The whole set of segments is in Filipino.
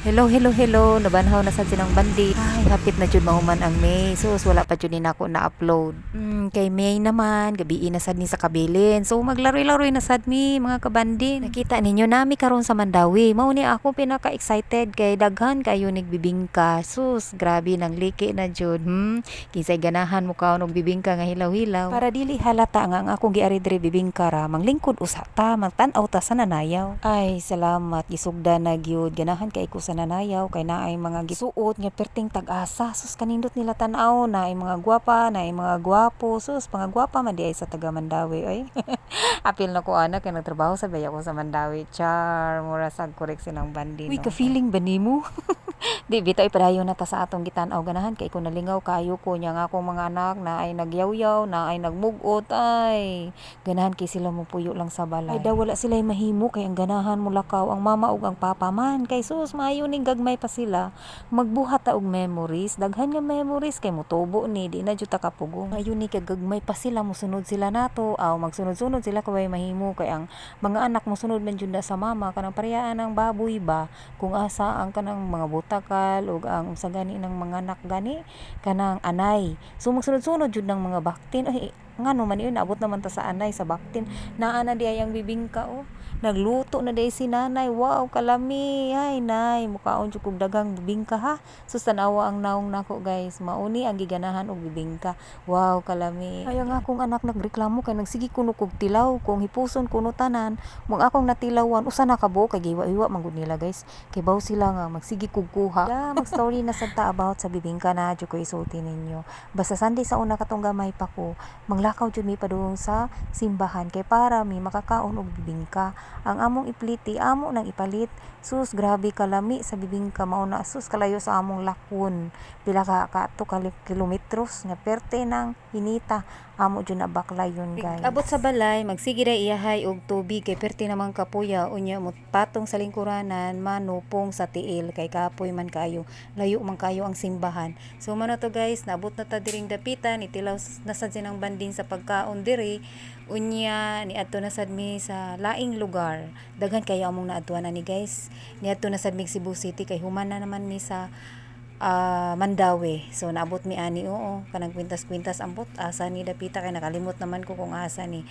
Hello, hello, hello. Nabanhaw na sad sinang bandi. Ay, hapit na jud mahuman ang May. Sus, wala pa jud ni nako na-upload. Kay May naman, gabi na sad ni sa kabilin. So, maglaro-laro na sad mi, mga kabandin. Nakita ninyo nami karon sa Mandawi. Mao ni ako pinaka-excited kay daghan kayo nig Bibingka. Sus, grabe nang liki na jud. Kinsay ganahan mo kaon og Bibingka nga hilaw-hilaw. Para dili halata nga ang akong giari diri Bibingka ra, manglingkod usa ta, magtan-aw ta sa nanayaw. Ay, salamat. Gisugda na gyud. Ganahan kay ko sa nanayaw kay naay mga gisuot nga perting tag-asa. Sus, kanindot nila tan-aw, naay mga gwapa, naay mga gwapo. Sus, mga gwapa man di ay sa taga Mandawi ay. Apil na ko anak kay nagtrabaho sa baya ko sa Mandawi. Char, mura sag korek silang bandi no. Uy, ka-feeling ba nimo? Di bitaw ipadayon na ta sa atong gitan-aw ganahan kay ko nalingaw kayo ko nya nga akong mga anak na ay nagyawyaw, na ay nagmugot ay. Ganahan kay sila mo puyo lang sa balay. Ay daw wala sila mahimo kay ang ganahan mo lakaw ang mama ug ang papa man. Kay sus maayo ning gagmay pa sila. Magbuhat ta og memories, daghan nga memories kay motubo ni di na jud ta kapugong. Maayo ni kay gagmay pa sila mosunod sila nato, aw magsunod-sunod sila kay mahimo kay ang mga anak mosunod man jud na sa mama kanang parehaan ang baboy ba kung asa ang kanang mga butakal ug ang sa gani ng mga anak gani kanang anay. So magsunod-sunod jud ng mga baktin. Ay ngano man yun, abot naman ta sa anay sa baktin. Naa na di ay ang Bibingka oh. Nagluto na day si nanay. Wow, kalami. Ay, nay. Mukhaon jud kog dagang bibingka ha. Sus, tanawa ang naong nako guys. Mauni ang giganahan og bibingka. Wow, kalami. Ay, ang akong anak nagreklamo kay nagsigi kuno kog tilaw. Kung hipuson kuno tanan. Mong akong natilawan. Usa na kabo kay giwa-iwa manggod nila guys. Kay baw sila nga magsigi kog kuha. Mag-story na sadta about sa bibingka na jud ko isulti ninyo. Basta Sunday sa una katong gamay pa ko. Manglakaw jud mi padung sa simbahan kay para mi makakaon og bibingka. Ang among ipliti amo nang ipalit. Sus, grabe kalami sa Bibingka mao na sus kalayo sa among lakon. Pila ka 2 kilometros nga perte ng hinita. Amo jud na baklayon guys. Abot sa balay magsige ra iyahay og tubig kay perte namang kapuya unya mo patong sa lingkuranan manupong sa tiil kay kapoy man kayo. Layo man kayo ang simbahan. So mano to guys, naabot na ta diring dapitan, itilaw na sad sinang banding sa pagkaon diri. Unya niadto na sad mi sa laing lugar. Daghan kayo among naadtuan ani guys. Niadto na sad mi Cebu City kay human na naman mi sa Mandawi. So naabot mi ani oo kanang kwintas-kwintas ambot asa ni dapita kay nakalimot naman ko kung asa ni.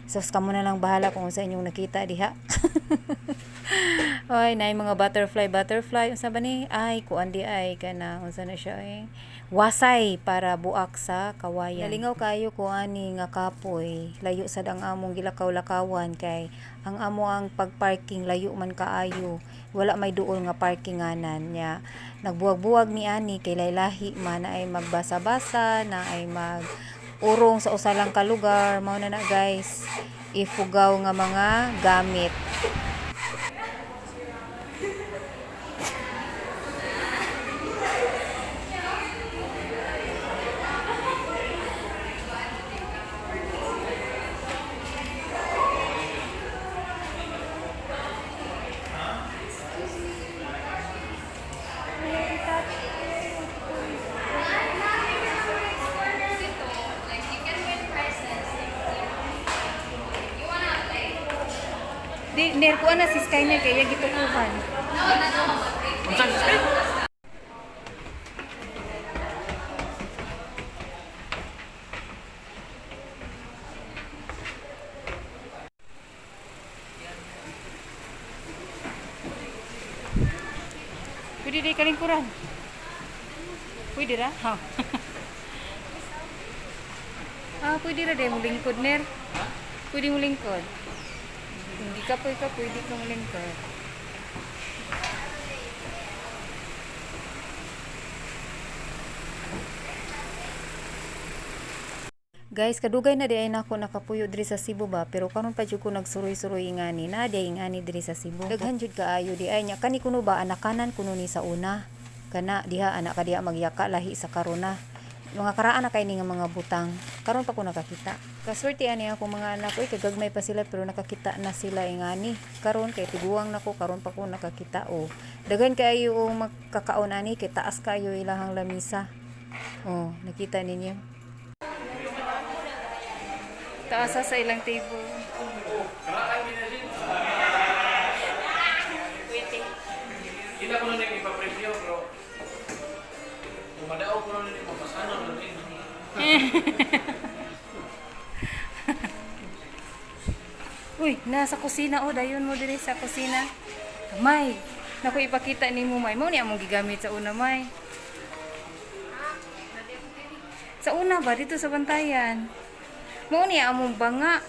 So kamo na lang bahala kung sa inyong nakita diha. Oy, naay mga butterfly unsa ba ni? Ay kuan di ay kana unsa na siya eh. Wasay para buak sa kawayan. Nalingaw kayo ko ani nga kapoy. Layo sad ang among gilakaw-lakawan kay ang amo ang pagparking layo man kaayo. Wala may duol nga parkinganan nya. Nagbuwag-buwag mi ani kay laylahi man ay magbasa-basa na ay mag urong sa usa lang ka lugar mao na guys. Ifugaw nga mga gamit. Di ner ko na si Skyner kaya gitukuhan. Unsa si Sky? Pwede di kalingkuran. Pwede ra? Ha. Pwede ra di mo lingkod ner. Pwede mo lingkod. Hindi ka pwede kang lingkod. Guys, kadugay na di ay nako nakapuyo diri sa Cebu ba, pero karon pa jud ko nagsuroy-suroy ingani na di ingani diri sa Cebu. Daghan jud kaayo di ay nya kani kuno ba anakanan kuno ni sa una. Kana diha anak ka diha magyaka lahi sa karuna. Mga karaan na kay ni nga mga butang. Karon pa ko nakakita. Kaswerte ani ako mga anak ko kagagmay pa sila pero nakakita na sila ingani. Karon kay tiguang nako karon pa ko nakakita oh. Daghan kayo makakaon ani kay taas kayo ilahang lamisa. Oh, nakita ninyo. Taas sa ilang table. Ila ko na rin ipa-preview, bro. Tumadao ko na rin ipapasano na rin. Uy, nasa kusina o, dayon mo diri sa kusina. May, naku ipakita ni mo, May. Mo ni among gigamit sa una, May. Sa una ba, dito sa bantayan. Mo ni among banga.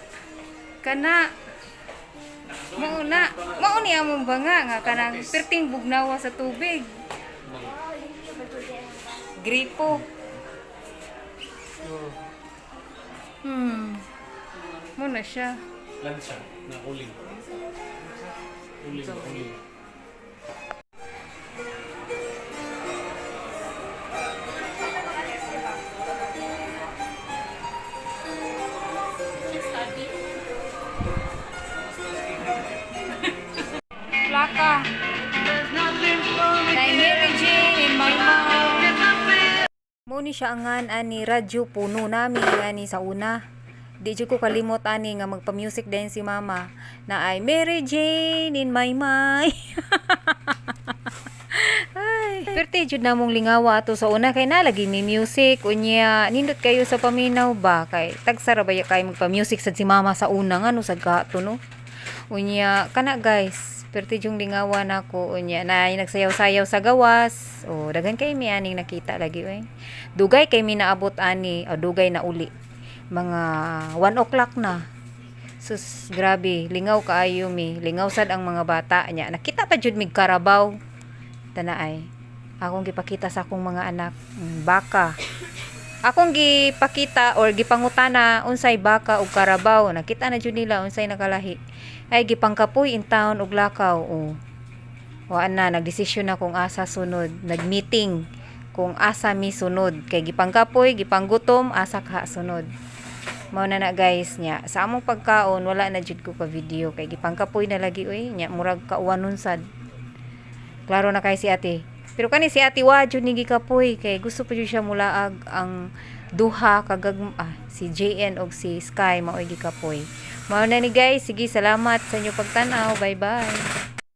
Kana. Mao ni among banga nga kanang perting bugnawa sa tubig. Gripo. Mo na siya. Lansa, na uling. Uling. Plaka. Nay Mary Jane in my mouth. Mo ni siya angan ani radyo puno nami ani sa una. Di jud ko kalimot ani nga magpa-music din si mama na ay Mary Jane in my mind. Ay, perte jud namong lingawa ato sa una kay nalagi may music unya nindot kayo sa paminaw ba kay tagsara ba kay magpa-music sad si mama sa una ngano sad kato no. Unya kana guys, perte jung lingawa nako unya na nagsayaw-sayaw sa gawas. O daghan kay mi aning nakita lagi oy. Dugay kay mi naabot ani, o dugay na uli. Mga 1 o'clock na. Sus, grabe, lingaw kaayo mi. Lingaw sad ang mga bata nya. Nakita pa jud mig karabaw. Tanaay. Akong gipakita sa akong mga anak, baka. Akong gipakita or gipangutana unsay baka ug karabaw. Nakita na jud nila unsay nakalahi. Ay gipangkapoy in town og lakaw. O. Waan na nagdesisyon na kung asa sunod. Nagmeeting kung asa mi sunod. Kay gipangkapoy, gipanggutom, asa ka sunod. Mao na guys nya. Sa among pagkaon wala na jud ko ka video kay gipangkapoy na lagi oy nya murag kauwanon sad. Klaro na kay si ate. Pero kani si ate wa jud ni gikapoy kay gusto pa jud siya mulaag ang duha kagag si JN og si Sky maoy gikapoy. Mao na ni guys, sige salamat sa inyo pagtan-aw. Bye bye.